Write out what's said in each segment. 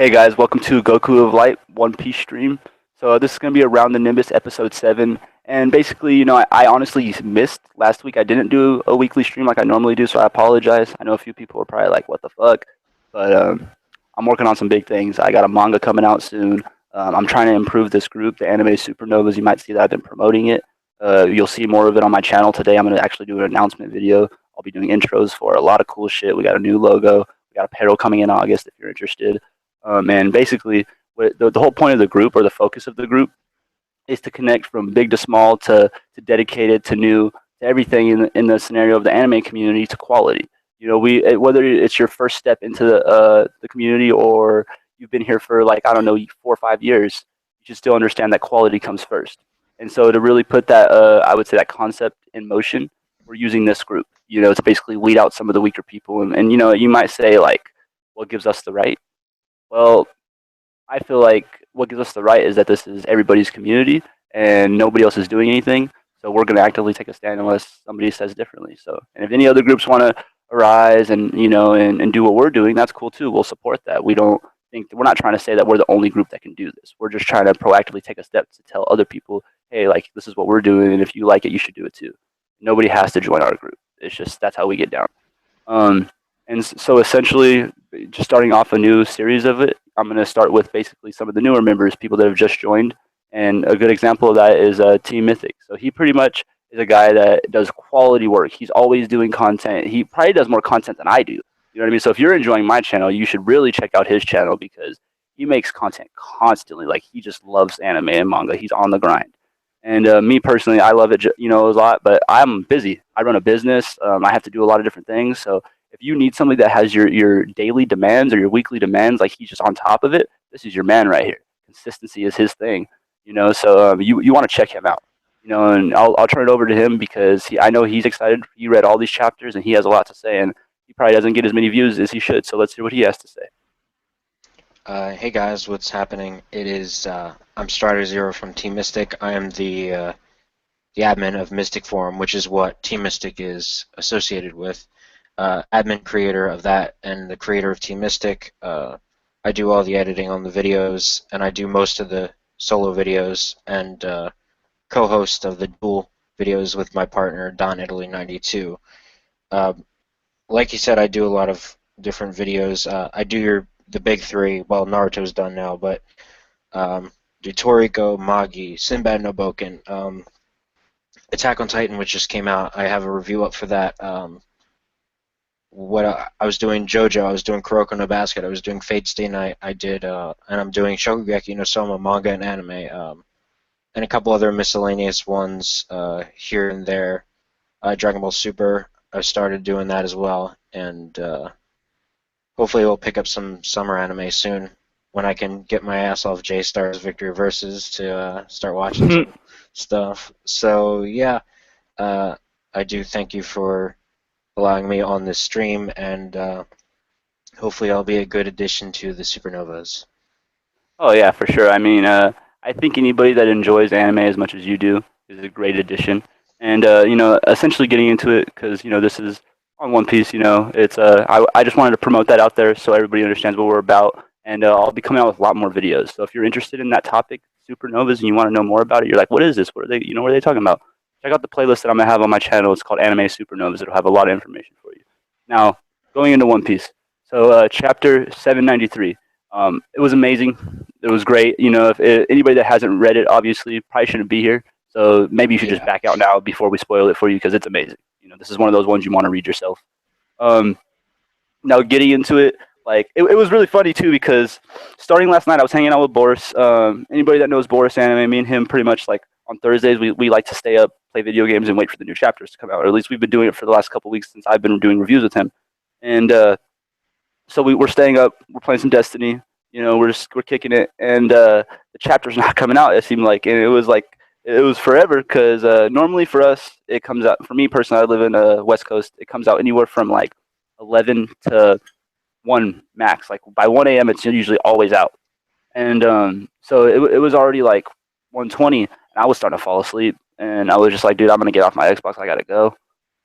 Hey guys, welcome to Goku of Light One Piece stream. So this is going to be around the Nimbus episode 7. And basically, I honestly missed last week. I didn't do a weekly stream like I normally do, so I apologize. I know a few people were probably like, what the fuck? But I'm working on some big things. I got a manga coming out soon. I'm trying to improve this group, the Anime Supernovas. You might see that I've been promoting it. You'll see more of it on my channel today. I'm going to actually do an announcement video. I'll be doing intros for a lot of cool shit. We got a new logo. We got apparel coming in August if you're interested. And basically, the whole point of the group, or the focus of the group, is to connect from big to small, to dedicated, to new, to everything in the scenario of the anime community, to quality. Whether it's your first step into the community, or you've been here for, like, I don't know, 4 or 5 years, you should still understand that quality comes first. And so to really put that, I would say, that concept in motion, we're using this group, to basically weed out some of the weaker people. And you might say, like, what gives us the right? Well, I feel like what gives us the right is that this is everybody's community and nobody else is doing anything. So we're going to actively take a stand unless somebody says differently. So, and if any other groups want to arise and and do what we're doing, that's cool too. We'll support that. We're not trying to say that we're the only group that can do this. We're just trying to proactively take a step to tell other people, hey, like, this is what we're doing, and if you like it, you should do it too. Nobody has to join our group. It's just that's how we get down. And so essentially, just starting off a new series of it, I'm going to start with basically some of the newer members, people that have just joined. And a good example of that is Team Mythic. So he pretty much is a guy that does quality work. He's always doing content. He probably does more content than I do. You know what I mean? So if you're enjoying my channel, you should really check out his channel because he makes content constantly. Like, he just loves anime and manga. He's on the grind. And me personally, I love it, a lot, but I'm busy. I run a business. I have to do a lot of different things. So if you need somebody that has your daily demands or your weekly demands, like, he's just on top of it, this is your man right here. Consistency is his thing, so you want to check him out, and I'll turn it over to him because I know he's excited. He read all these chapters and he has a lot to say, and he probably doesn't get as many views as he should. So let's hear what he has to say. Hey guys, what's happening? It is I'm Strider Zero from Team Mystic. I am the admin of Mystic Forum, which is what Team Mystic is associated with. Admin creator of that and the creator of Team Mystic. I do all the editing on the videos, and I do most of the solo videos, and co-host of the dual videos with my partner Don Italy 92. Like you said, I do a lot of different videos. I do the big three. Well, Naruto's done now, but do Toriko, Magi, Sinbad no Boken, Attack on Titan, which just came out. I have a review up for that. I was doing JoJo, I was doing Kuroko no Basket, I was doing Fate Stay Night, I did, and I'm doing Shokugeki no Soma manga and anime, and a couple other miscellaneous ones here and there. Dragon Ball Super, I started doing that as well, and hopefully we'll pick up some summer anime soon when I can get my ass off J-Star's Victory Versus to start watching some stuff. So yeah, I do thank you for allowing me on this stream, and hopefully I'll be a good addition to the Supernovas. Oh yeah, for sure. I mean, I think anybody that enjoys anime as much as you do is a great addition. And essentially getting into it because this is on One Piece. It's I just wanted to promote that out there so everybody understands what we're about. And I'll be coming out with a lot more videos. So if you're interested in that topic, supernovas, and you want to know more about it, you're like, what is this? What are they? What are they talking about? Check out the playlist that I'm gonna have on my channel. It's called Anime Supernovas. It'll have a lot of information for you. Now, going into One Piece. So chapter 793. It was amazing. It was great. If anybody that hasn't read it, obviously, probably shouldn't be here. So maybe you should just back out now before we spoil it for you because it's amazing. This is one of those ones you want to read yourself. Now getting into it, like it was really funny too because starting last night I was hanging out with Boris. Anybody that knows Boris anime, me and him pretty much, like, on Thursdays we like to stay up, play video games, and wait for the new chapters to come out. Or at least we've been doing it for the last couple of weeks since I've been doing reviews with him. And so we're staying up, we're playing some Destiny. We're kicking it, and the chapter's not coming out. It seemed like, and it was forever because normally for us it comes out. For me personally, I live in the West Coast. It comes out anywhere from like 11 to 1 max. Like by 1 a.m. it's usually always out. And so it was already like 1:20, and I was starting to fall asleep. And I was just like, dude, I'm gonna get off my Xbox. I gotta go.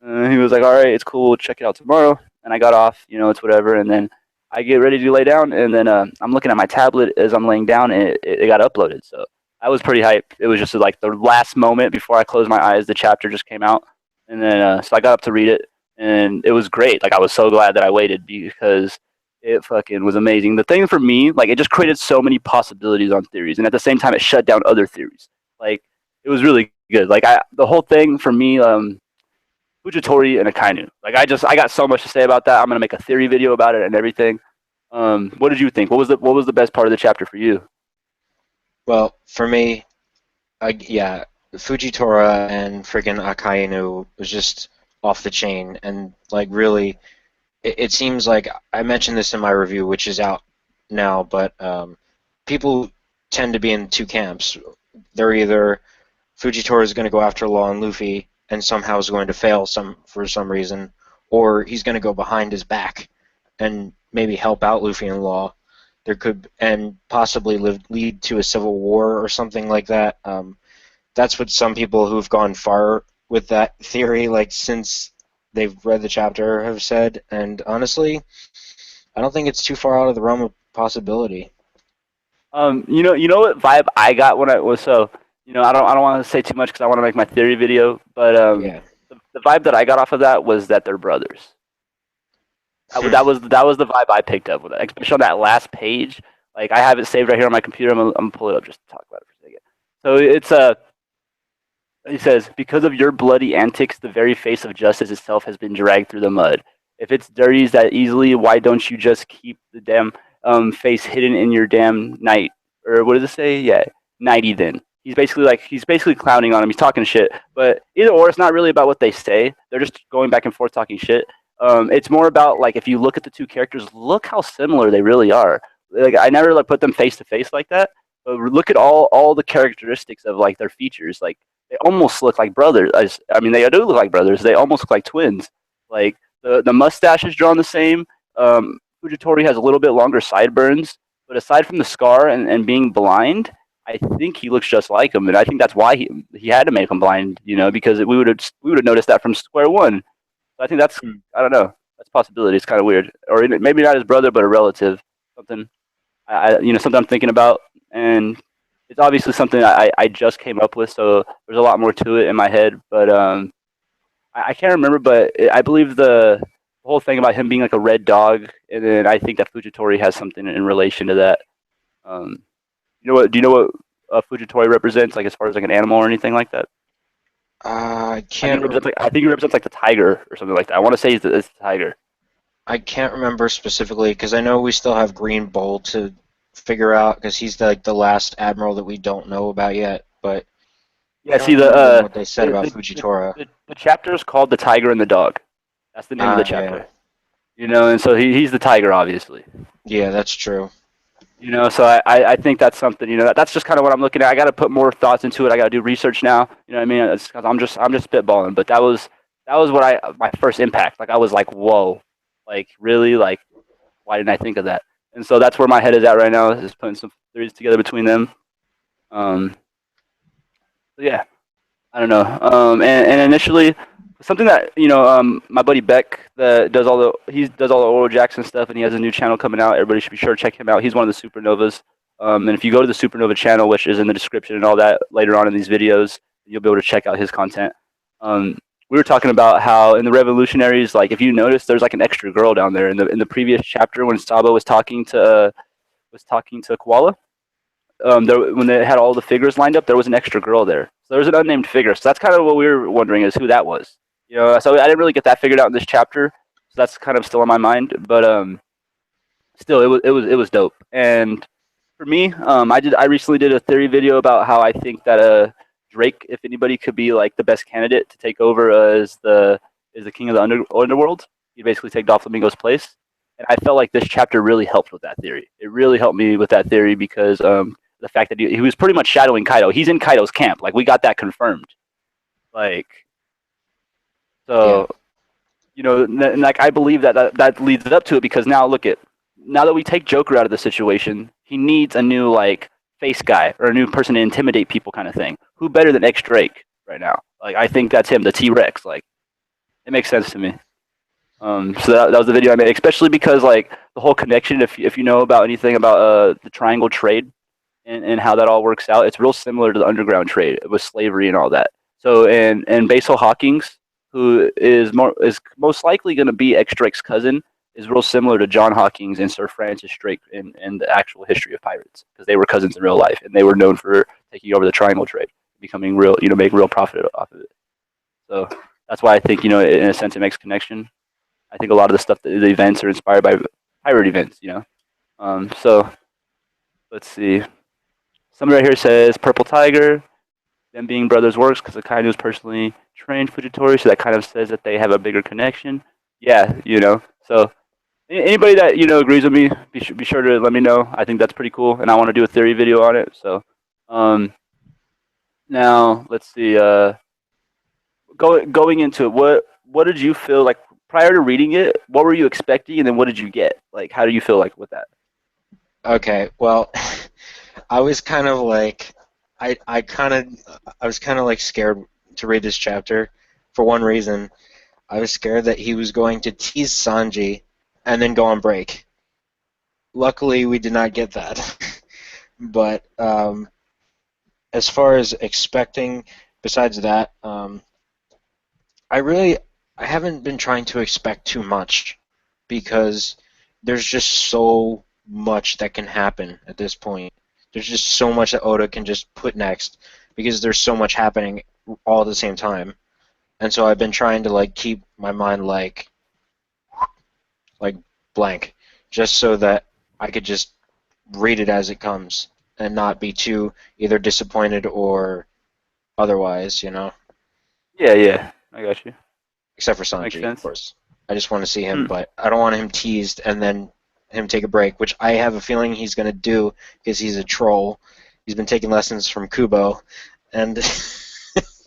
And he was like, all right, it's cool. We'll check it out tomorrow. And I got off. It's whatever. And then I get ready to lay down, and then I'm looking at my tablet as I'm laying down, and it got uploaded. So I was pretty hyped. It was just like the last moment before I closed my eyes, the chapter just came out, and then so I got up to read it, and it was great. Like I was so glad that I waited because it fucking was amazing. The thing for me, like it just created so many possibilities on theories, and at the same time, it shut down other theories. Like it was really good. Like the whole thing for me, Fujitori and Akainu. Like I got so much to say about that. I'm gonna make a theory video about it and everything. What did you think? What was the best part of the chapter for you? Well, for me, yeah, Fujitora and freaking Akainu was just off the chain, and like really, it seems like I mentioned this in my review, which is out now, but people tend to be in two camps. They're either Fujitora is going to go after Law and Luffy and somehow is going to fail for some reason, or he's going to go behind his back and maybe help out Luffy and Law. There could and possibly lead to a civil war or something like that. That's what some people who've gone far with that theory, like since they've read the chapter, have said. And honestly, I don't think it's too far out of the realm of possibility. You know what vibe I got when I was so. I don't want to say too much because I want to make my theory video. But Yeah. the vibe that I got off of that was that they're brothers. That was the vibe I picked up with it, especially on that last page. Like I have it saved right here on my computer. I'm gonna pull it up just to talk about it for a second. So it's he says, because of your bloody antics, the very face of justice itself has been dragged through the mud. If it's dirty that easily, why don't you just keep the damn face hidden in your damn night? Or what does it say? Yeah, nighty then. He's basically clowning on him. He's talking shit. But either or, it's not really about what they say. They're just going back and forth talking shit. It's more about like if you look at the two characters, look how similar they really are. Like I never like put them face to face like that. But look at all the characteristics of like their features. Like they almost look like brothers. I mean, they do look like brothers. They almost look like twins. Like the mustache is drawn the same. Fujitori has a little bit longer sideburns, but aside from the scar and being blind, I think he looks just like him, and I think that's why he had to make him blind. Because we would have noticed that from square one. So I think that's I don't know. That's a possibility. It's kind of weird, or maybe not his brother, but a relative. Something something I'm thinking about, and it's obviously something I just came up with, so there's a lot more to it in my head. But I can't remember, but I believe the whole thing about him being like a red dog, and then I think that Fujitori has something in relation to that. Um, Do you know what Fujitori represents, like as far as like an animal or anything like that? I can't. I think he represents like the tiger or something like that. I want to say it's the tiger. I can't remember specifically because I know we still have Green Bull to figure out because he's like the last admiral that we don't know about yet. But I Yeah, don't see remember what they said about the, Fujitora. the chapter is called "The Tiger and the Dog." That's the name of the Yeah, chapter. And so he's the tiger, obviously. yeah, that's true. So I think that's something. That's just kind of what I'm looking at. I got to put more thoughts into it. I got to do research now. You know what I mean? It's 'cause I'm just spitballing. But that was what my first impact. Like I was like, whoa, like really, like why didn't I think of that? And so that's where my head is at right now. Is putting some theories together between them. Um, so yeah, I don't know. And initially, something that my buddy Beck that does he does all the Oro Jackson stuff, and he has a new channel coming out. Everybody should be sure to check him out. He's one of the Supernovas. And if you go to the Supernova channel, which is in the description and all that later on in these videos, you'll be able to check out his content. We were talking about how in the Revolutionaries, like if you notice, there's like an extra girl down there in the previous chapter when Sabo was talking to Koala. When they had all the figures lined up, there was an extra girl there. So there was an unnamed figure. So that's kind of what we were wondering is who that was. So I didn't really get that figured out in this chapter. So that's kind of still on my mind. But still, it was dope. And for me, I recently did a theory video about how I think that Drake, if anybody could be like the best candidate to take over as the king of the underworld, he'd basically take Doflamingo's place. And I felt like this chapter really helped with that theory. It really helped me with that theory because the fact that he was pretty much shadowing Kaido. He's in Kaido's camp. Like we got that confirmed. Like Yeah, so, and like I believe that leads up to it because now that we take Joker out of the situation, he needs a new like face guy or a new person to intimidate people kind of thing. Who better than X Drake right now? Like I think that's him, the T-Rex. Like it makes sense to me. So that was the video I made, especially because like the whole connection. If you know about anything about the triangle trade and how that all works out, it's real similar to the underground trade with slavery and all that. So and Basil Hawkins, who is most likely going to be X Drake's cousin, is real similar to John Hawkins and Sir Francis Drake in the actual history of pirates because they were cousins in real life and they were known for taking over the triangle trade, becoming real, make real profit off of it. So that's why I think in a sense it makes connection. I think a lot of the stuff, the events are inspired by pirate events. So let's see. Somebody right here says Purple Tiger. Them being brothers works because Akainu is personally trained Fujitori, so that kind of says that they have a bigger connection. Yeah. So anybody that agrees with me, be sure to let me know. I think that's pretty cool, and I want to do a theory video on it. So um, now let's see. Going into it, what did you feel like prior to reading it? What were you expecting, and then what did you get? Like, how do you feel like with that? Okay, well, I was kind of like, I was kind of like scared to read this chapter for one reason. I was scared that he was going to tease Sanji and then go on break. Luckily, we did not get that. But as far as expecting, besides that, I haven't been trying to expect too much because there's just so much that can happen at this point. There's just so much that Oda can just put next because there's so much happening all at the same time. And so I've been trying to like keep my mind like blank just so that I could just read it as it comes and not be too either disappointed or otherwise. Yeah, I got you. Except for Makes Sanji, of sense. course. I just want to see him, Hmm. but I don't want him teased and then him take a break, which I have a feeling he's going to do because he's a troll. He's been taking lessons from Kubo, and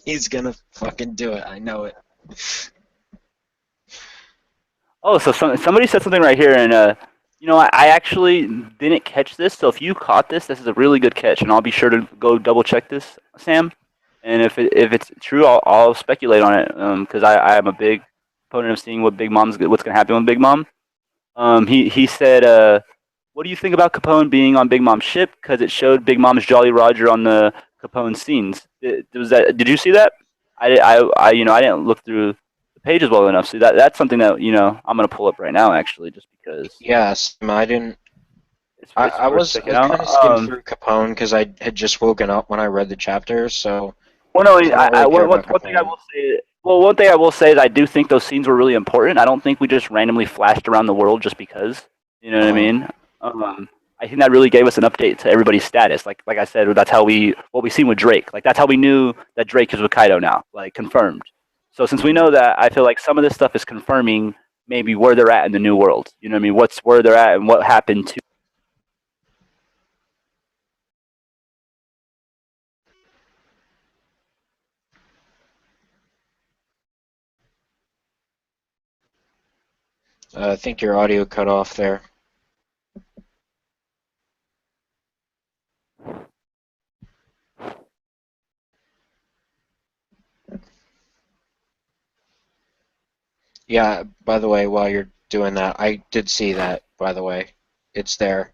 he's going to fucking do it. I know it. Oh, so somebody said something right here, and I actually didn't catch this. So if you caught this, this is a really good catch, and I'll be sure to go double check this, Sam. And if it's true, I'll speculate on it because I am a big opponent of seeing what's going to happen with Big Mom. He said, "What do you think about Capone being on Big Mom's ship? Because it showed Big Mom's Jolly Roger on the Capone scenes. Did you see that? I didn't look through the pages well enough. So that's something that I'm gonna pull up right now, actually, just because Yes, I didn't. it's worth I checking was out. kind of skimmed through Capone because I had just woken up when I read the chapter, so Well, no, I don't really care about one thing I Capone. will say. Well, one thing I will say is I do think those scenes were really important. I don't think we just randomly flashed around the world just because. You know what I Uh-huh. mean? I think that really gave us an update to everybody's status. Like I said, that's how what we seen with Drake. Like that's how we knew that Drake is with Kaido now, like confirmed. So since we Hmm. know that, I feel like some of this stuff is confirming maybe where they're at in the new world. You know what I mean? What's where they're at and what happened to. I think your audio cut off there. Yeah, by the way, while you're doing that, I did see that, by the way. It's there.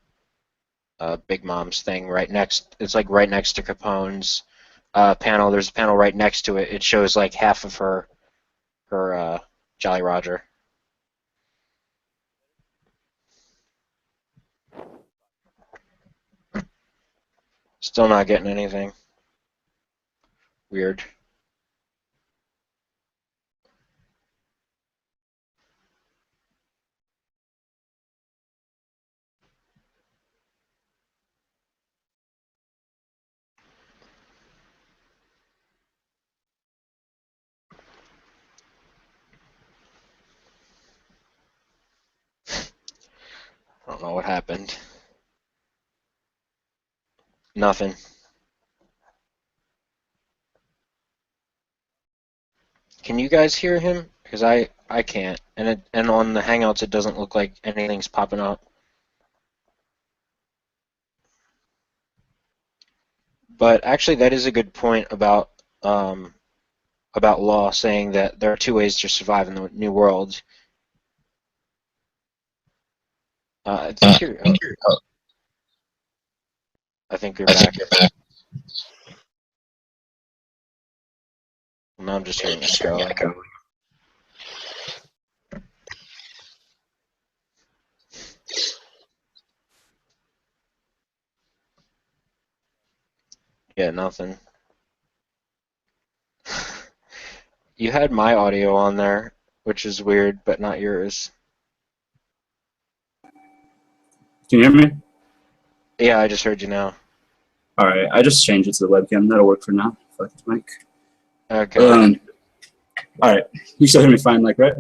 Big Mom's thing right next. It's like right next to Capone's panel. There's a panel right next to it. It shows like half of her Jolly Roger. Still not getting anything. Weird. I don't know what happened. Nothing. Can you guys hear him? Because I can't. And on the Hangouts it doesn't look like anything's popping up. But actually, that is a good point about Law saying that there are two ways to survive in the New World. I think you're. I think you're back. Now I'm just hearing echo. Yeah, nothing. You had my audio on there, which is weird, but not yours. Can you hear me? Yeah, I just heard you now. All right, I just changed it to the webcam. That'll work for now. Fuck this mic. Okay. All right, you still hear me fine, like, right?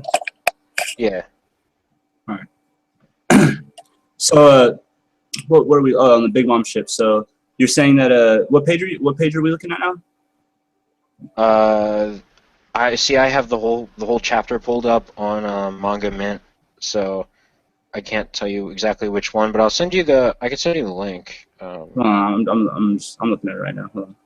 Yeah. All right. So, what are we? Oh, on the Big Mom ship. So you're saying that what page are we looking at now? I see. I have the whole chapter pulled up on Manga Mint, so I can't tell you exactly which one, but I'll send you the. I can send you the link. I'm looking at it right now. Hold on.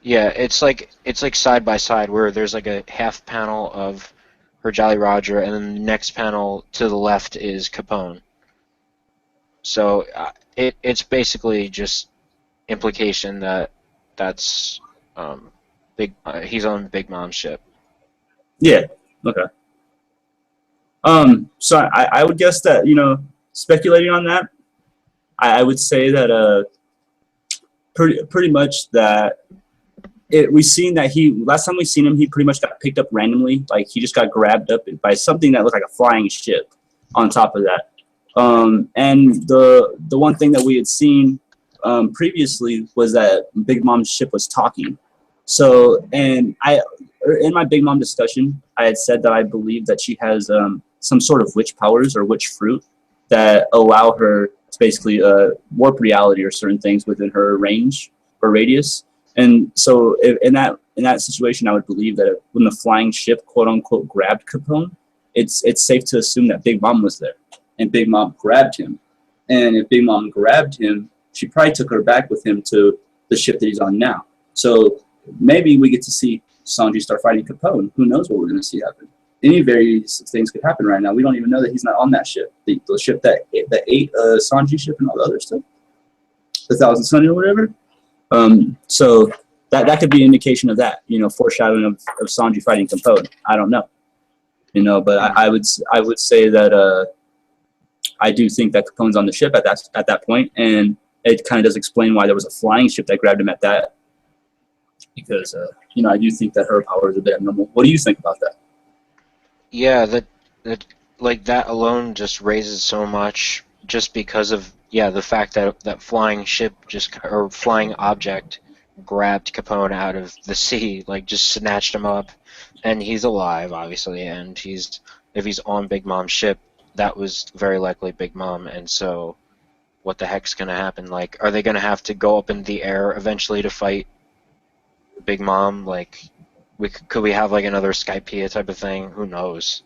Yeah, it's like side by side where there's like a half panel of her Jolly Roger, and then the next panel to the left is Capone. So it's basically just implication that that's he's on Big Mom's ship. Yeah. Okay. So I would guess that, speculating on that, I would say that pretty much that we seen that last time we seen him, he pretty much got picked up randomly. Like, he just got grabbed up by something that looked like a flying ship on top of that. And the one thing that we had seen previously was that Big Mom's ship was talking. So, and in my Big Mom discussion, I had said that I believe that she has some sort of witch powers or witch fruit that allow her to basically warp reality or certain things within her range or radius. And so in that situation, I would believe that when the flying ship, quote unquote, grabbed Capone, it's safe to assume that Big Mom was there, and Big Mom grabbed him. And if Big Mom grabbed him, she probably took her back with him to the ship that he's on now. So maybe we get to see Sanji start fighting Capone. Who knows what we're going to see happen? Any various things could happen right now. We don't even know that he's not on that ship. The ship that ate Sanji ship and all the other stuff, the Thousand Sunny or whatever. So that could be an indication of that, foreshadowing of Sanji fighting Capone. I don't know, but I would say that I do think that Capone's on the ship at that point, and it kind of does explain why there was a flying ship that grabbed him at that. Because I do think that her power is a bit abnormal. What do you think about that? Yeah, that alone just raises so much, just because of the fact that that flying ship or flying object grabbed Capone out of the sea, like just snatched him up, and he's alive, obviously, and if he's on Big Mom's ship, that was very likely Big Mom, and so what the heck's gonna happen? Like, are they gonna have to go up in the air eventually to fight Big Mom? Like, could we have like another Skypiea type of thing? Who knows?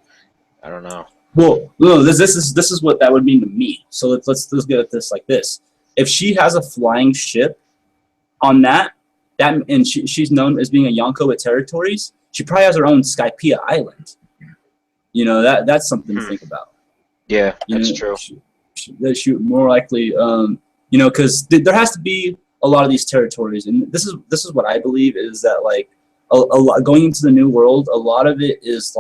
I don't know. Well, no, this is what that would mean to me. So let's get at this like this. If she has a flying ship on that and she's known as being a Yonko with territories, she probably has her own Skypiea island. That's something to think about. Yeah, that's true. She more likely, because there has to be a lot of these territories, and this is what I believe is that, like, a lot going into the new world, a lot of it is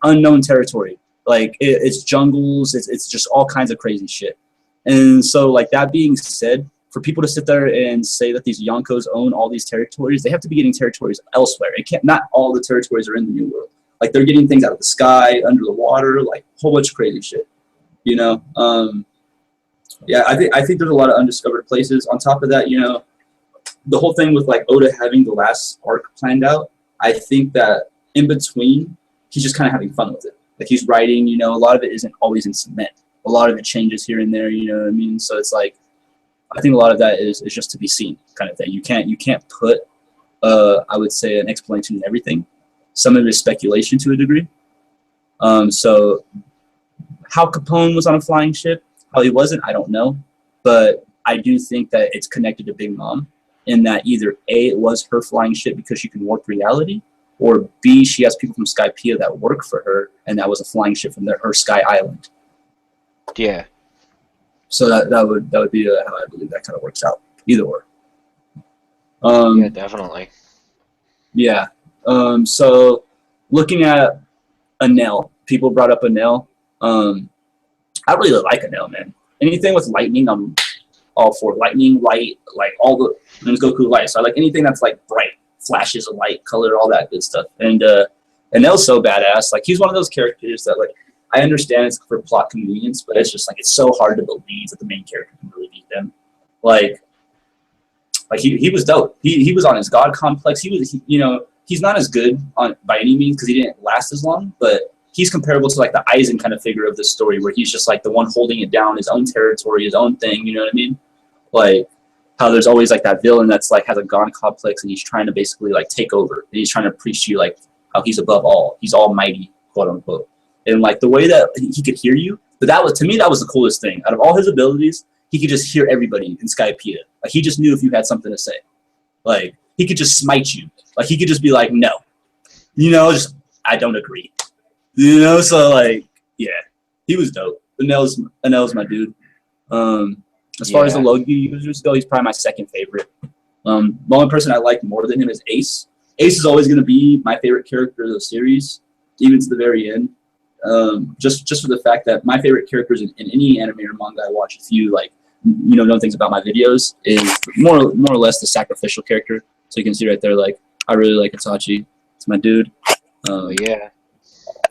unknown territory. Like, it's jungles, it's just all kinds of crazy shit. And so, like, that being said, for people to sit there and say that these Yonkos own all these territories, they have to be getting territories elsewhere. Not all the territories are in the new world. Like, they're getting things out of the sky, under the water, like a whole bunch of crazy shit. I think there's a lot of undiscovered places. On top of that, the whole thing with, like, Oda having the last arc planned out, I think that in between, he's just kind of having fun with it. Like, he's writing, a lot of it isn't always in cement. A lot of it changes here and there, you know what I mean? So it's like, I think a lot of that is just to be seen kind of thing. You can't put, I would say, an explanation in everything. Some of it is speculation to a degree. So how Capone was on a flying ship, how he wasn't, I don't know. But I do think that it's connected to Big Mom in that either A, it was her flying ship because she can warp reality, or B, she has people from Skypiea that work for her, and that was a flying ship from her Sky Island. Yeah. So that would be how I believe that kind of works out. Either or. Yeah, definitely. Yeah. So looking at Anel, people brought up Anel. I really like Anel, man. Anything with lightning, I'm all for lightning, light, like all the and Goku light. So I like anything that's like bright, flashes of light, color, all that good stuff. And Anel's so badass. Like he's one of those characters that like I understand it's for plot convenience, but it's just like it's so hard to believe that the main character can really beat them. Like he was dope. He was on his god complex. He's not as good on by any means because he didn't last as long, but he's comparable to like the Aizen kind of figure of the story where he's just like the one holding it down, his own territory, his own thing, you know what I mean? Like how there's always like that villain that's like has a god complex and he's trying to basically like take over and he's trying to preach to you like how he's above all, he's almighty, quote unquote. And like the way that he could hear you, but that was to me that was the coolest thing. Out of all his abilities, he could just hear everybody in Skypiea. Like he just knew if you had something to say. Like he could just smite you. Like he could just be like, no. Just I don't agree. So like, yeah, he was dope. Anel's my dude. As far as the Logi users go, he's probably my second favorite. The only person I like more than him is Ace. Ace is always going to be my favorite character of the series, even to the very end. Just for the fact that my favorite characters in any anime or manga I watch, if you like, know things about my videos, is more or less the sacrificial character. So you can see right there, like I really like Itachi. It's my dude. Yeah.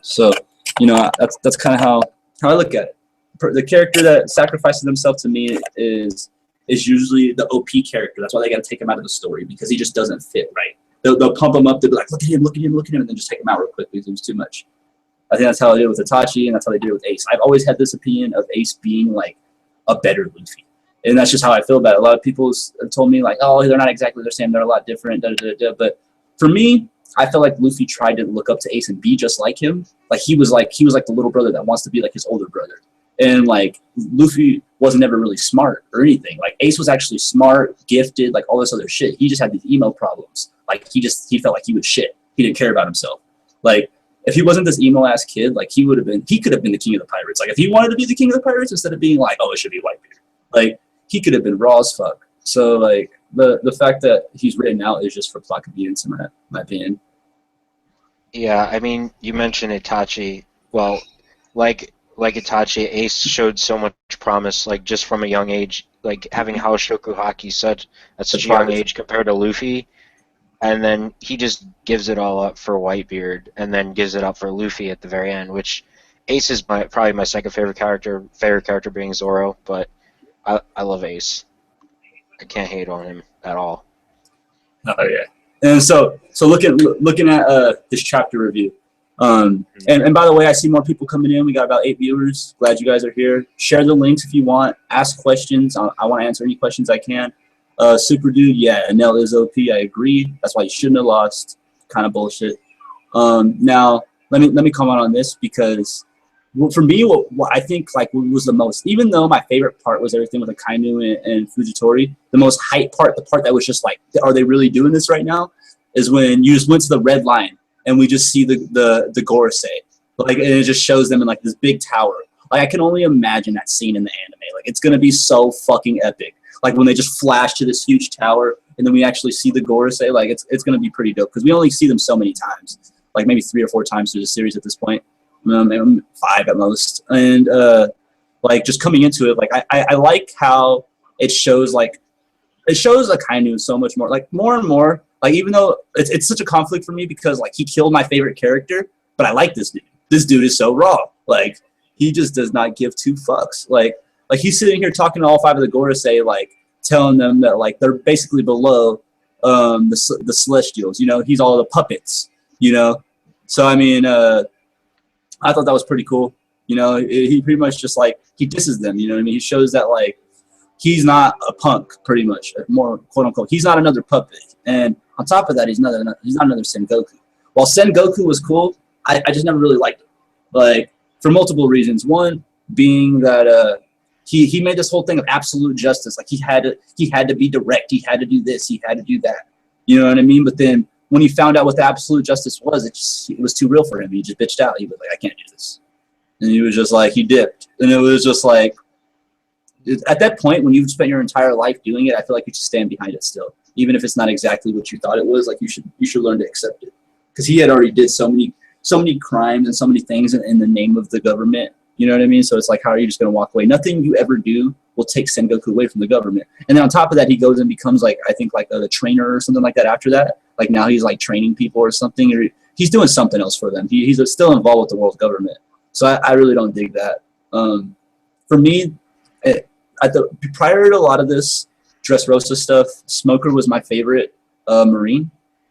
So that's kind of how I look at it. The character that sacrifices themselves to me is usually the OP character. That's why they got to take him out of the story because he just doesn't fit right. They'll pump him up. They'll be like, look at him, and then just take him out real quick because it was too much. I think that's how they did it with Itachi, and that's how they did it with Ace. I've always had this opinion of Ace being like a better Luffy, and that's just how I feel about it. A lot of people have told me like, oh, they're not exactly the same. They're a lot different. But for me, I feel like Luffy tried to look up to Ace and be just like him. Like he was like the little brother that wants to be like his older brother. And like Luffy wasn't ever really smart or anything. Like Ace was actually smart, gifted, like all this other shit. He just had these emo problems. Like he felt like he was shit. He didn't care about himself. Like if he wasn't this emo ass kid, like he could have been the king of the pirates. Like if he wanted to be the king of the pirates instead of being like, oh, it should be Whitebeard. Like he could have been raw as fuck. So like the fact that he's written out is just for plot convenience in my opinion. Yeah, I mean, you mentioned Itachi. Well, like Itachi, Ace showed so much promise, like just from a young age, like having Haoshoku Haki at such a young age compared to Luffy, and then he just gives it all up for Whitebeard, and then gives it up for Luffy at the very end. Which Ace is probably my second favorite character. Favorite character being Zoro, but I love Ace. I can't hate on him at all. Oh yeah. And so looking at this chapter review, and by the way, I see more people coming in. We got about 8 viewers. Glad you guys are here. Share the links if you want. Ask questions. I want to answer any questions I can. Super dude, yeah, Anel is OP. I agree. That's why you shouldn't have lost. Kind of bullshit. Now let me comment on this because for me, what I think like was the most, even though my favorite part was everything with Akainu and Fujitori, the most hype part, the part that was just like, are they really doing this right now? Is when you just went to the red line and we just see the Gorosei, like, and it just shows them in like this big tower. Like I can only imagine that scene in the anime. Like it's gonna be so fucking epic. Like when they just flash to this huge tower and then we actually see the Gorosei. Like it's gonna be pretty dope because we only see them so many times, like maybe 3 or 4 times through the series at this point. 5 at most, and like just coming into it, like I like how it shows Akainu so much more, like more and more, like even though it's such a conflict for me because like he killed my favorite character, but I like this dude. This dude is so raw, like he just does not give 2 fucks. Like he's sitting here talking to all 5 of the Gorosei, like telling them that like they're basically below the Celestials. He's all the puppets. So I mean. I thought that was pretty cool. He pretty much just like he disses them. You know what I mean? He shows that like he's not a punk, pretty much, more quote unquote. He's not another puppet. And on top of that, he's not another Sengoku. While Sengoku was cool, I just never really liked him. Like for multiple reasons. One being that he made this whole thing of absolute justice. Like he had to be direct. He had to do this. He had to do that. You know what I mean? But then when he found out what the absolute justice was, it was too real for him. He just bitched out. He was like, I can't do this. And he was just like, he dipped. And it was just like, at that point, when you've spent your entire life doing it, I feel like you should stand behind it still. Even if it's not exactly what you thought it was, like you should learn to accept it. Because he had already did so many crimes and so many things in the name of the government. You know what I mean? So it's like, how are you just going to walk away? Nothing you ever do will take Sengoku away from the government. And then on top of that, he goes and becomes like, I think like a trainer or something like that after that. Like now he's like training people or something. Or he's doing something else for them. He's still involved with the world government. So I really don't dig that. For me, prior to a lot of this Dressrosa stuff, Smoker was my favorite Marine.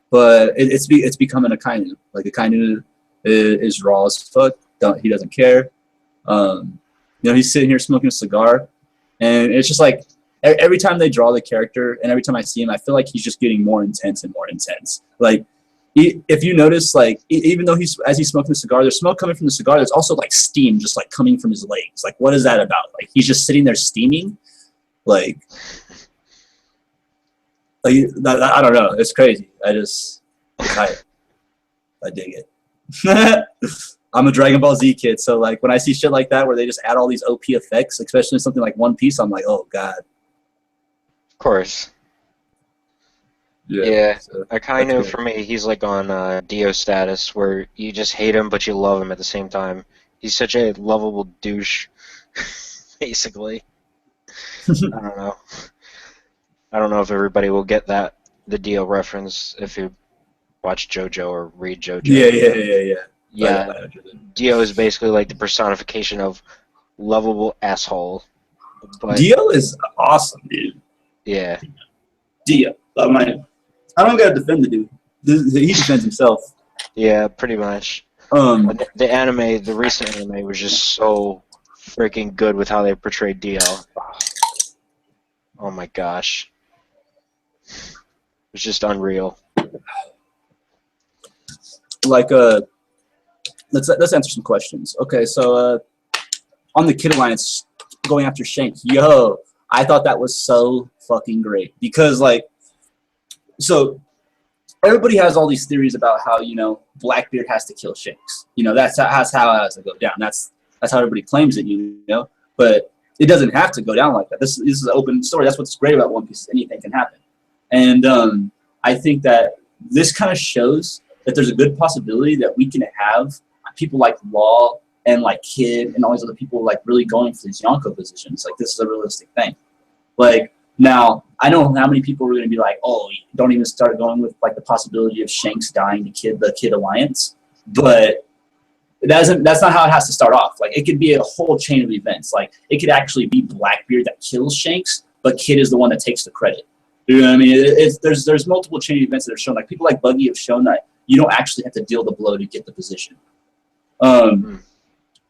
But it's becoming a Kainu. Like a Kainu is raw as fuck. He doesn't care. He's sitting here smoking a cigar, and it's just like every time they draw the character, and every time I see him, I feel like he's just getting more intense and more intense. Like if you notice, like even though as he's smoking the cigar, there's smoke coming from the cigar. There's also like steam just like coming from his legs. Like what is that about? Like he's just sitting there steaming. Like I don't know. It's crazy. I dig it. I'm a Dragon Ball Z kid, so like when I see shit like that where they just add all these OP effects, especially something like One Piece, I'm like, oh god. Of course. Yeah. So Akainu for me, he's like on Dio status where you just hate him but you love him at the same time. He's such a lovable douche, basically. I don't know. I don't know if everybody will get the Dio reference if you watch JoJo or read JoJo. Yeah. Yeah, Dio is basically like the personification of lovable asshole. But Dio is awesome, dude. Yeah. Dio. I don't gotta defend the dude. He defends himself. Yeah, pretty much. The recent anime was just so freaking good with how they portrayed Dio. Oh my gosh. It was just unreal. Like let's answer some questions. Okay, so on the Kid Alliance going after Shanks, I thought that was so fucking great because like, so everybody has all these theories about how Blackbeard has to kill Shanks. That's how it has to go down. That's how everybody claims it. But it doesn't have to go down like that. This is an open story. That's what's great about One Piece. Anything can happen, and I think that this kind of shows that there's a good possibility that we can have people like Law and like Kid and all these other people like really going for these Yonko positions. Like this is a realistic thing. Like now, I don't know how many people are going to be like, oh, don't even start going with like the possibility of Shanks dying to the Kid Alliance. But that's not how it has to start off. Like it could be a whole chain of events. Like it could actually be Blackbeard that kills Shanks, but Kid is the one that takes the credit. You know what I mean? There's multiple chain of events that are shown. Like people like Buggy have shown that you don't actually have to deal the blow to get the position.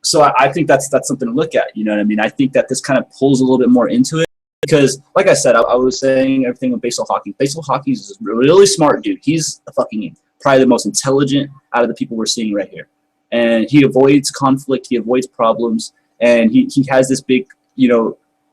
So I think that's something to look at. You know what I mean? I think that this kind of pulls a little bit more into it because, like I said, I was saying everything with Basil Hawkins. Basil Hawkins is a really smart dude. He's probably the most intelligent out of the people we're seeing right here, and he avoids conflict. He avoids problems, and he has this big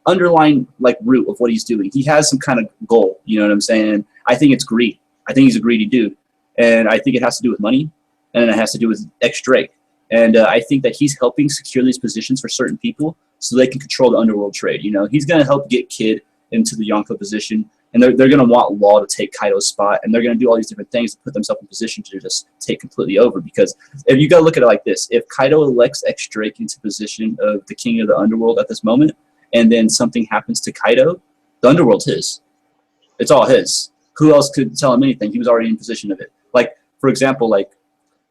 underlying like root of what he's doing. He has some kind of goal. You know what I'm saying? I think it's greed. I think he's a greedy dude, and I think it has to do with money, and it has to do with X Drake. And I think that he's helping secure these positions for certain people so they can control the underworld trade. He's going to help get Kid into the Yonko position, and they're going to want Law to take Kaido's spot, and they're going to do all these different things to put themselves in position to just take completely over. Because if you got to look at it like this, if Kaido elects X Drake into position of the king of the underworld at this moment, and then something happens to Kaido, the underworld's his. It's all his. Who else could tell him anything? He was already in position of it. Like, for example,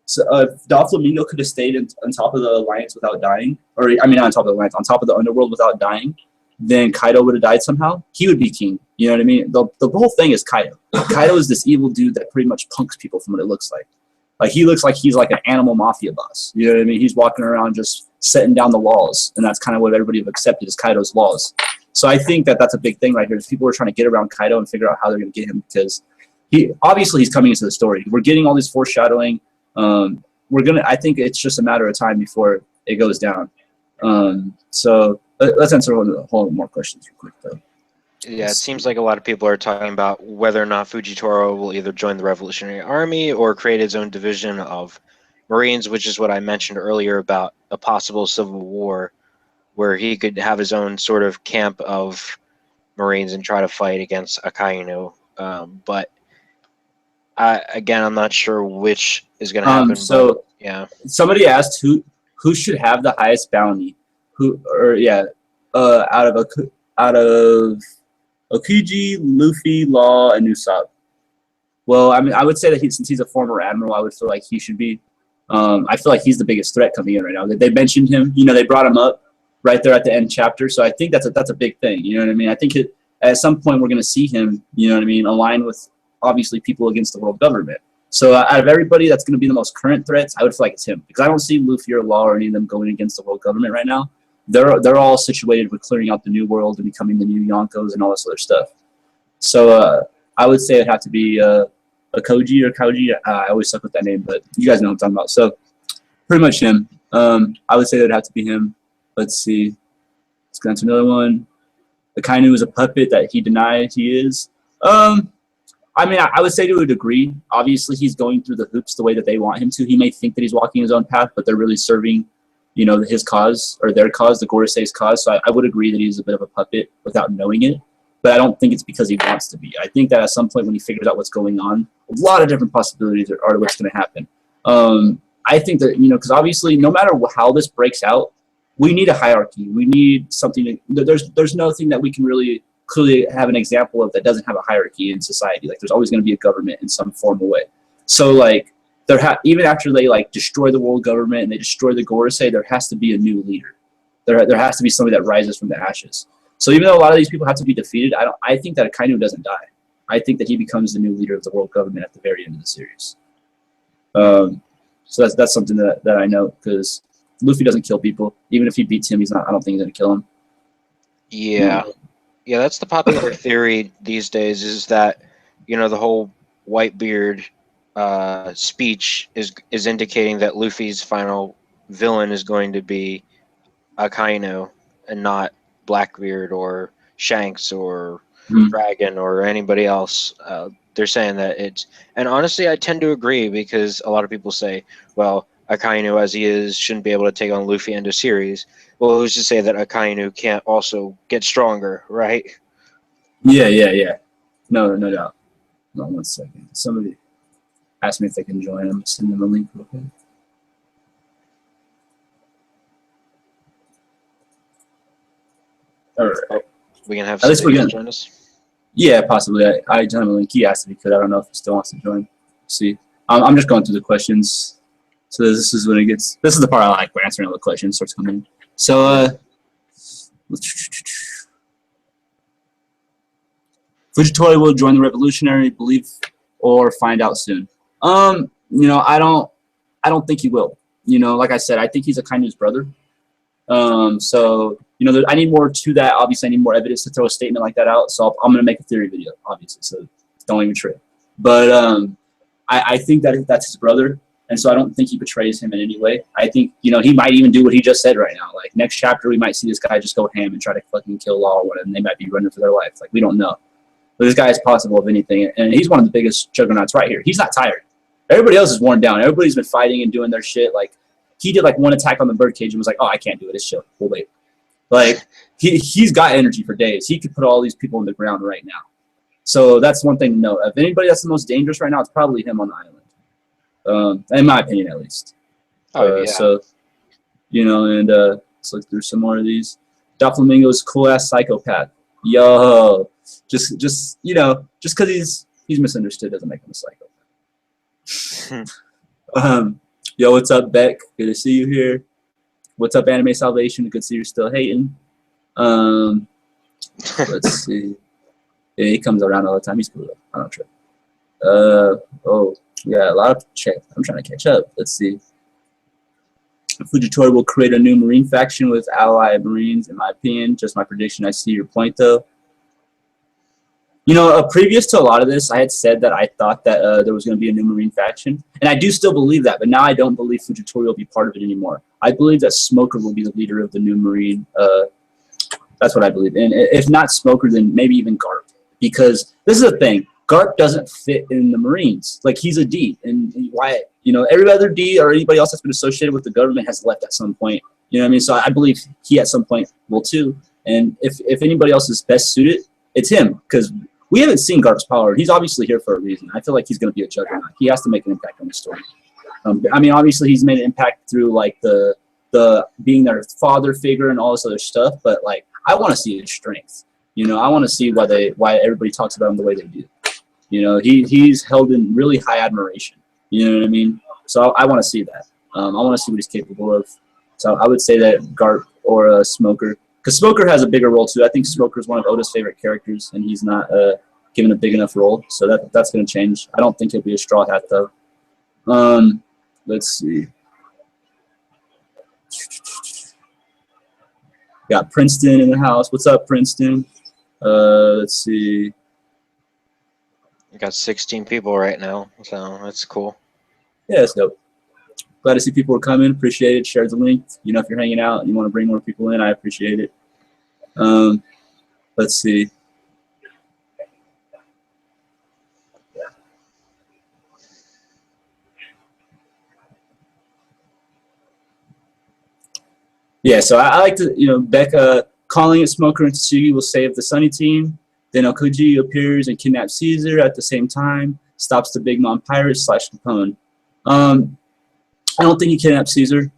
so if Doflamingo could have stayed on top of the alliance without dying, not on top of the alliance, on top of the underworld without dying, then Kaido would have died somehow. He would be king. You know what I mean? The whole thing is Kaido. Kaido is this evil dude that pretty much punks people from what it looks like. Like he looks like he's like an animal mafia boss. You know what I mean? He's walking around just setting down the laws, and that's kind of what everybody have accepted is Kaido's laws. So I think that that's a big thing right here. Is people are trying to get around Kaido and figure out how they're going to get him because he's coming into the story. We're getting all this foreshadowing. I think it's just a matter of time before it goes down. So let's answer a whole more questions real quick, though. Yeah, it seems like a lot of people are talking about whether or not Fujitoro will either join the Revolutionary Army or create his own division of Marines, which is what I mentioned earlier about a possible civil war, where he could have his own sort of camp of Marines and try to fight against Akainu. But again, I'm not sure which is going to happen. So but, yeah, somebody asked who should have the highest bounty, out of Okuji, Luffy, Law, and Usopp. Well, I mean, I would say that since he's a former admiral, I would feel like he should be. I feel like he's the biggest threat coming in right now. They mentioned him. They brought him up right there at the end chapter. So I think that's a big thing. You know what I mean? I think at some point we're going to see him, align with obviously people against the world government. So out of everybody that's going to be the most current threats, I would feel like it's him, because I don't see Luffy or Law or any of them going against the world government right now. They're all situated with clearing out the new world and becoming the new Yonkos and all this other stuff. So I would say it'd have to be a Koji or Kauji. I always suck with that name, but you guys know what I'm talking about. So pretty much him. I would say it'd have to be him. Let's see. Let's go on to another one. The Kainu is a puppet that he denied he is. I mean, I would say to a degree. Obviously, he's going through the hoops the way that they want him to. He may think that he's walking his own path, but they're really serving, his cause or their cause, the Gorosei's cause. So I would agree that he's a bit of a puppet without knowing it. But I don't think it's because he wants to be. I think that at some point when he figures out what's going on, a lot of different possibilities are what's going to happen. I think that, because obviously no matter how this breaks out, we need a hierarchy. We need something. There's nothing that we can really clearly have an example of that doesn't have a hierarchy in society. Like, there's always going to be a government in some form or way. So, like, even after they, like, destroy the world government and they destroy the Gorosei, there has to be a new leader. There has to be somebody that rises from the ashes. So even though a lot of these people have to be defeated, I think that Akainu doesn't die. I think that he becomes the new leader of the world government at the very end of the series. So that's something that I know, because Luffy doesn't kill people. Even if he beats him, I don't think he's going to kill him. Yeah. Yeah, that's the popular theory these days, is that, the whole Whitebeard speech is indicating that Luffy's final villain is going to be Akainu and not Blackbeard or Shanks or Dragon or anybody else. They're saying that it's, and honestly, I tend to agree, because a lot of people say, well, Akainu as he is shouldn't be able to take on Luffy end of series. Well, who's to say that Akainu can't also get stronger, right? Yeah. No doubt. Hold on 1 second. Somebody asked me if they can join. I'm sending them a link real quick. All right. We can have at least we're gonna join us. Yeah, possibly. I joined him a link. He asked if he could. I don't know if he still wants to join. See, I'm just going through the questions. So this is when it gets. This is the part I like, where answering all the questions starts coming in. So Fujitori will join the revolutionary, believe or find out soon. I don't think he will. Like I said, I think he's Akainu's brother. So I need more to that. Obviously, I need more evidence to throw a statement like that out. So I'm gonna make a theory video, obviously. So don't even trip. But I think that that's his brother, and so I don't think he betrays him in any way. I think he might even do what he just said right now. Like, next chapter, we might see this guy just go ham and try to fucking kill Law, and they might be running for their life. Like, we don't know. But this guy is possible of anything, and he's one of the biggest juggernauts right here. He's not tired. Everybody else is worn down. Everybody's been fighting and doing their shit. Like, he did like one attack on the birdcage and was like, "Oh, I can't do it. It's chill. We'll wait." Like, he's got energy for days. He could put all these people on the ground right now. So that's one thing to note. If anybody that's the most dangerous right now, it's probably him on the island. In my opinion, at least. Yeah. So, and let's look through some more of these. Doflamingo's cool-ass psychopath. Yo, just because he's misunderstood doesn't make him a psychopath. Yo, what's up, Beck? Good to see you here. What's up, Anime Salvation? Good to see you're still hating. Let's see. Yeah, he comes around all the time. He's cool though. I don't trip. Yeah, a lot of check. I'm trying to catch up. Let's see. Fujitori will create a new Marine faction with allied Marines, in my opinion. Just my prediction. I see your point, though. Previous to a lot of this, I had said that I thought that there was going to be a new Marine faction. And I do still believe that, but now I don't believe Fujitori will be part of it anymore. I believe that Smoker will be the leader of the new Marine. That's what I believe. And if not Smoker, then maybe even Garp. Because this is the thing. Garp doesn't fit in the Marines. Like, he's a D. And why, every other D or anybody else that's been associated with the government has left at some point. You know what I mean? So I believe he at some point will too. And if anybody else is best suited, it's him, because we haven't seen Garp's power. He's obviously here for a reason. I feel like he's going to be a juggernaut. He has to make an impact on the story. I mean, obviously he's made an impact through like the being their father figure and all this other stuff. But like, I want to see his strength. I want to see why everybody talks about him the way they do. He's held in really high admiration. You know what I mean? So I want to see that. I want to see what he's capable of. So I would say that Garp or Smoker, because Smoker has a bigger role too. I think Smoker is one of Oda's favorite characters, and he's not given a big enough role. So that's going to change. I don't think he'll be a Straw Hat though. Let's see. Got Princeton in the house. What's up, Princeton? Let's see. We got 16 people right now, so that's cool. Yeah, that's dope. Glad to see people are coming. Appreciate it. Share the link. If you're hanging out and you want to bring more people in, I appreciate it. Let's see. Yeah, so I like to, Becca calling it Smoker and Tsugi will save the Sunny team. Then Okuji appears and kidnaps Caesar at the same time, stops the Big Mom pirates / Capone. I don't think he kidnapped Caesar.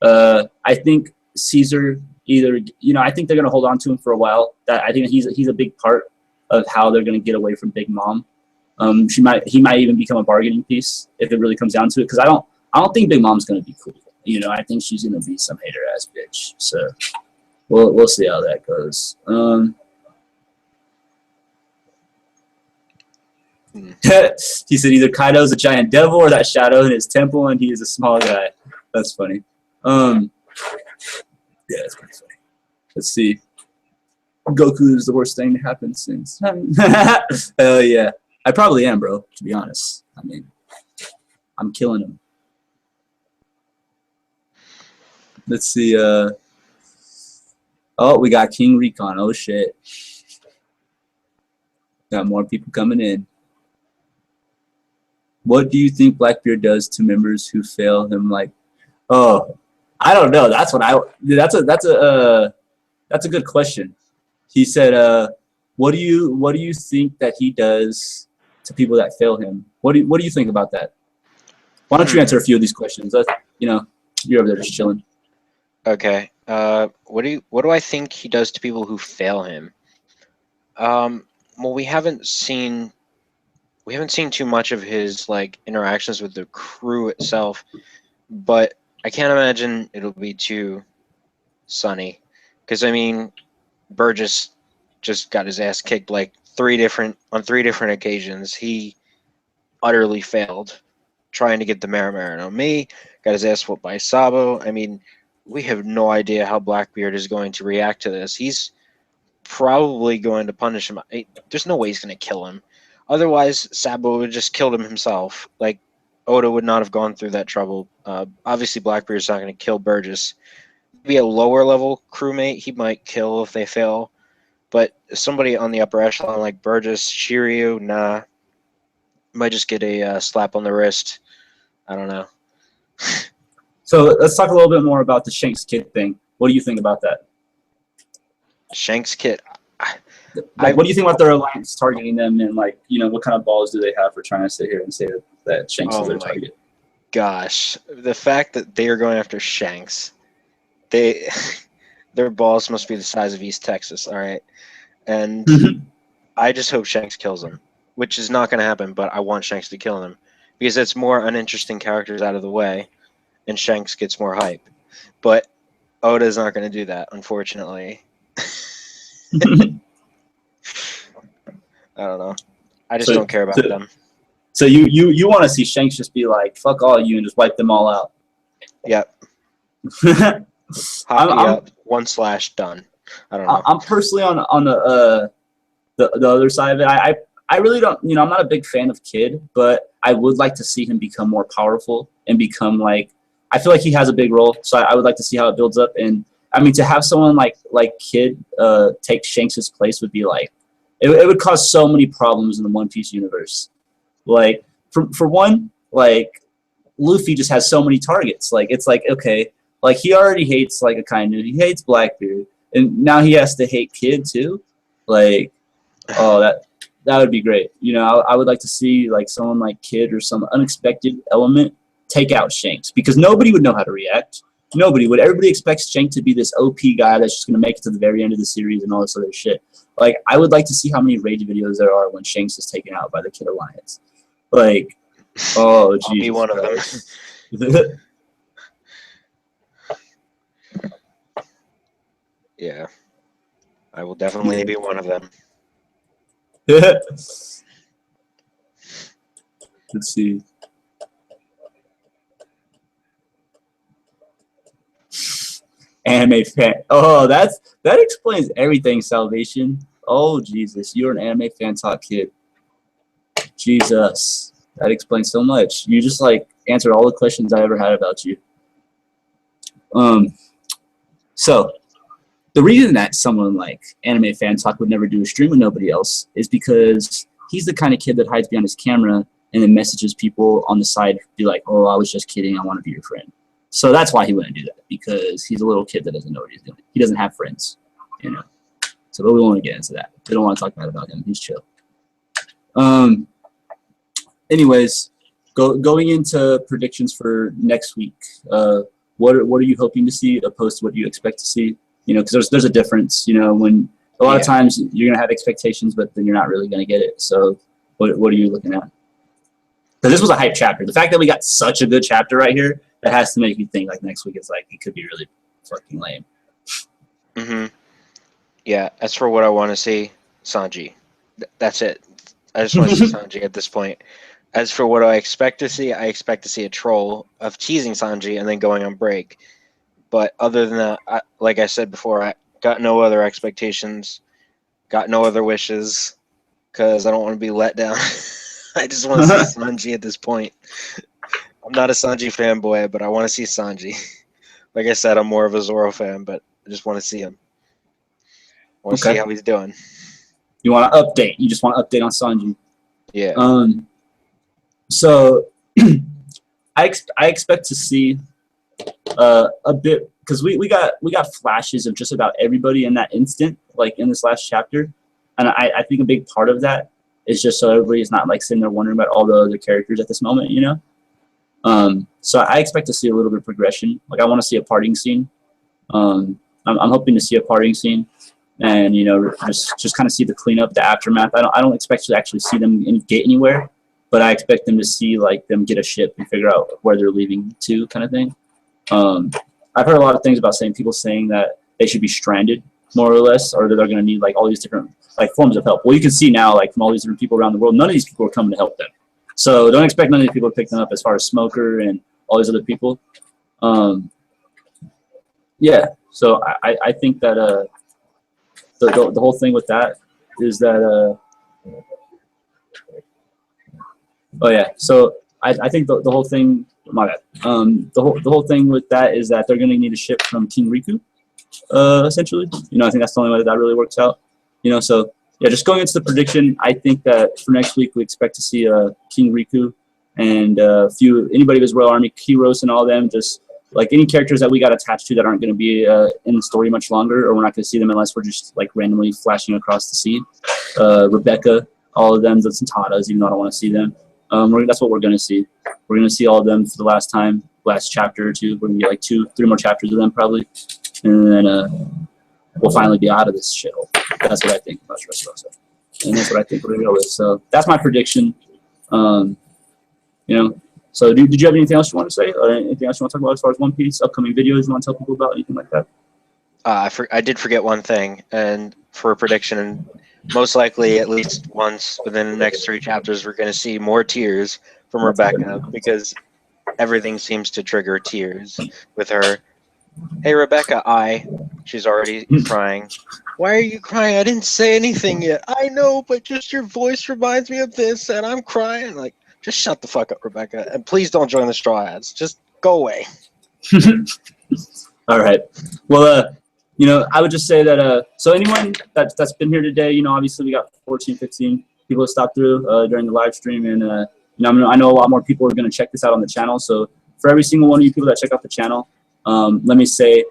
I think Caesar either, I think they're going to hold on to him for a while. I think he's a big part of how they're going to get away from Big Mom. He might even become a bargaining piece if it really comes down to it, because I don't think Big Mom's going to be cool. I think she's going to be some hater ass bitch. So we'll see how that goes. He said either Kaido's a giant devil or that shadow in his temple, and he is a small guy. That's funny. Yeah, that's pretty funny. Let's see. Goku is the worst thing to happen since. Hell yeah. I probably am, bro, to be honest. I mean, I'm killing him. Let's see. Oh, we got King Recon. Oh, shit. Got more people coming in. What do you think Blackbeard does to members who fail him? Like, oh, I don't know. That's a good question. He said, what do you think that he does to people that fail him? What do you think about that? Why don't you answer a few of these questions? You're over there just chilling. Okay. What do I think he does to people who fail him? Well, we haven't seen too much of his interactions with the crew itself, but I can't imagine it'll be too sunny, because I mean, Burgess just got his ass kicked on three different occasions. He utterly failed trying to get the Marimar on me. Got his ass whooped by Sabo. I mean, we have no idea how Blackbeard is going to react to this. He's probably going to punish him. There's no way he's going to kill him. Otherwise, Sabo would have just killed him himself. Oda would not have gone through that trouble. Obviously, Blackbeard's not going to kill Burgess. Maybe a lower level crewmate he might kill if they fail. But somebody on the upper echelon like Burgess, Shiryu, nah. Might just get a slap on the wrist. I don't know. So let's talk a little bit more about the Shanks Kid thing. What do you think about that? Shanks Kid. What do you think about their alliance targeting them, and what kind of balls do they have for trying to sit here and say that Shanks is their target? Gosh, the fact that they are going after Shanks, their balls must be the size of East Texas, all right? And I just hope Shanks kills them, which is not going to happen, but I want Shanks to kill them because it's more uninteresting characters out of the way, and Shanks gets more hype. But Oda's not going to do that, unfortunately. I don't know. I just don't care about them. So you want to see Shanks just be like, fuck all you, and just wipe them all out. Yep. Up, 1/ done. I don't know. I'm personally on the other side of it. I really don't, I'm not a big fan of Kid, but I would like to see him become more powerful and become I feel like he has a big role, so I would like to see how it builds up. And I mean, to have someone like Kid take Shanks' place would be it would cause so many problems in the One Piece universe. For one, Luffy just has so many targets. Like, it's like, okay, like, he already hates, like, Akainu. He hates Blackbeard. And now he has to hate Kid, too. Like, oh, that would be great. You know, I would like to see, like, someone like Kid or some unexpected element take out Shanks. Because nobody would know how to react. Nobody would. Everybody expects Shanks to be this OP guy that's just going to make it to the very end of the series and all this other shit. Like, I would like to see how many rage videos there are when Shanks is taken out by the Kid Alliance. Like, oh, Jesus. I'll be one of them. Yeah. I will definitely be one of them. Let's see. Anime fan. Oh, that explains everything, Salvation. Oh, Jesus. You're an anime fan talk kid. Jesus. That explains so much. You just, like, answered all the questions I ever had about you. So, the reason that someone like Anime Fan Talk would never do a stream with nobody else is because he's the kind of kid that hides behind his camera and then messages people on the side, be like, oh, I was just kidding, I want to be your friend. So that's why he wouldn't do that, because he's a little kid that doesn't know what he's doing. He doesn't have friends, you know. So but we won't get into that. We don't want to talk bad about him. He's chill. Anyways, going into predictions for next week, what are you hoping to see opposed to what you expect to see? You know, because there's a difference. You know, when a lot of times you're gonna have expectations, but then you're not really gonna get it. So, what are you looking at? Because this was a hype chapter. The fact that we got such a good chapter right here, that has to make you think like next week is like it could be really fucking lame. Yeah. As for what I want to see, Sanji. That's it. I just want to see Sanji at this point. As for what I expect to see a troll of teasing Sanji and then going on break. But other than that, like I said before, I got no other expectations, got no other wishes, because I don't want to be let down. I just want to see Sanji at this point. I'm not a Sanji fanboy, but I want to see Sanji. Like I said, I'm more of a Zoro fan, but I just want to see him. I want to see how he's doing. You want to update. You just want to update on Sanji. Yeah. So I expect to see a bit, because we got flashes of just about everybody in that instant, like in this last chapter, and I think a big part of that is just so everybody's not like sitting there wondering about all the other characters at this moment, you know. So I expect to see a little bit of progression. Like I want to see a parting scene. I'm hoping to see a parting scene, and you know, just kind of see the cleanup, the aftermath. I don't expect to actually see them get anywhere, but I expect them to see like them get a ship and figure out where they're leaving to, kind of thing. I've heard a lot of things about people saying that they should be stranded, more or less, or that they're going to need like all these different like forms of help. Well, you can see now, like from all these different people around the world, none of these people are coming to help them. So don't expect none of these people to pick them up, as far as Smoker and all these other people. Yeah, so I think that the whole thing with that is that oh yeah, so I think the whole thing. My bad. The whole thing with that is that they're going to need a ship from King Riku, essentially. You know, I think that's the only way that really works out. You know, so yeah, just going into the prediction, I think that for next week we expect to see King Riku and anybody of his Royal Army, heroes and all them, just like any characters that we got attached to that aren't going to be in the story much longer, or we're not going to see them unless we're just like randomly flashing across the sea. Rebecca, all of them, the Tatas, even though I don't want to see them. That's what we're going to see. We're going to see all of them for the last time, last chapter or two. We're going to get like 2-3 more chapters of them probably. And then we'll finally be out of this shithole. That's what I think about Dressrosa. And that's what I think we're going to go with. So that's my prediction. You know, so did you have anything else you want to say? Or anything else you want to talk about as far as One Piece, upcoming videos you want to tell people about, anything like that? I did forget one thing, and for a prediction, most likely at least once within the next 3 chapters, we're going to see more tears from Rebecca, because everything seems to trigger tears with her. Hey, Rebecca, she's already crying. Why are you crying? I didn't say anything yet. I know, but just your voice reminds me of this, and I'm crying. Like, just shut the fuck up, Rebecca, and please don't join the Straw Hats. Just go away. All right. Well, you know, I would just say that, so anyone that's been here today, you know, obviously we got 14, 15 people that stopped through during the live stream, and I know a lot more people are going to check this out on the channel. So for every single one of you people that check out the channel, let me say,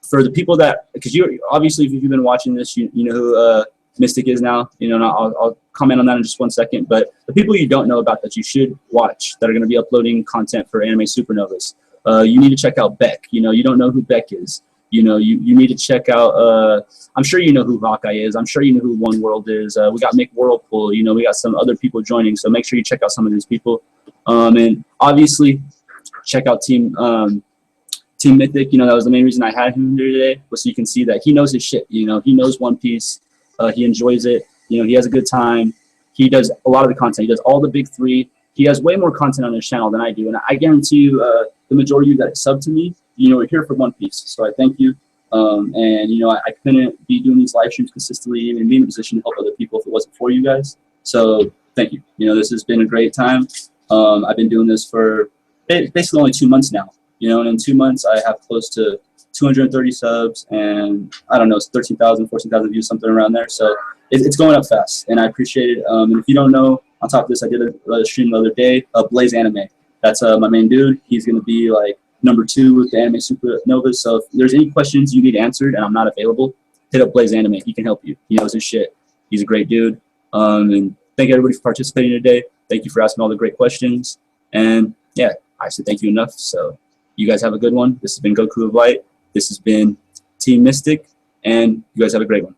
for the people that, because you obviously, if you've been watching this, you know who Mystic is now. And I'll comment on that in just 1 second. But the people you don't know about that you should watch that are going to be uploading content for Anime Supernovas, you need to check out Beck. You don't know who Beck is. You need to check out, I'm sure you know who Hawkeye is. I'm sure you know who One World is. We got Mick Whirlpool. We got some other people joining. So make sure you check out some of these people. And obviously, check out Team Mythic. That was the main reason I had him here today, was so you can see that he knows his shit. He knows One Piece. He enjoys it. He has a good time. He does a lot of the content. He does all the big three. He has way more content on his channel than I do. And I guarantee you, the majority of you that sub to me, are here for One Piece. So I thank you. I couldn't be doing these live streams consistently and be in a position to help other people if it wasn't for you guys. So thank you. This has been a great time. I've been doing this for basically only 2 months now. And in 2 months, I have close to 230 subs and I don't know, it's 13,000, 14,000 views, something around there. So it's going up fast, and I appreciate it. And if you don't know, on top of this, I did a stream the other day of Blaze Anime. That's my main dude. He's going to be like #2 with the Anime Supernovas. So if there's any questions you need answered and I'm not available, hit up Blaze Anime. He can help you. He knows his shit. He's a great dude. And thank everybody for participating today. Thank you for asking all the great questions. And yeah, I said thank you enough. So you guys have a good one. This has been Goku of Light. This has been Team Mystic, and you guys have a great one.